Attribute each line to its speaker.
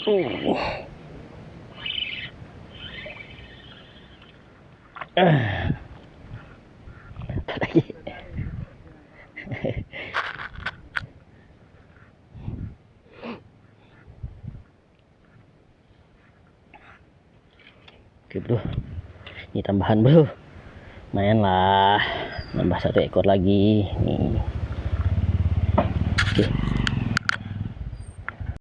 Speaker 1: Lagi. Oke bro, ini tambahan bro, lumayan lah, nambah 1 ekor lagi nih.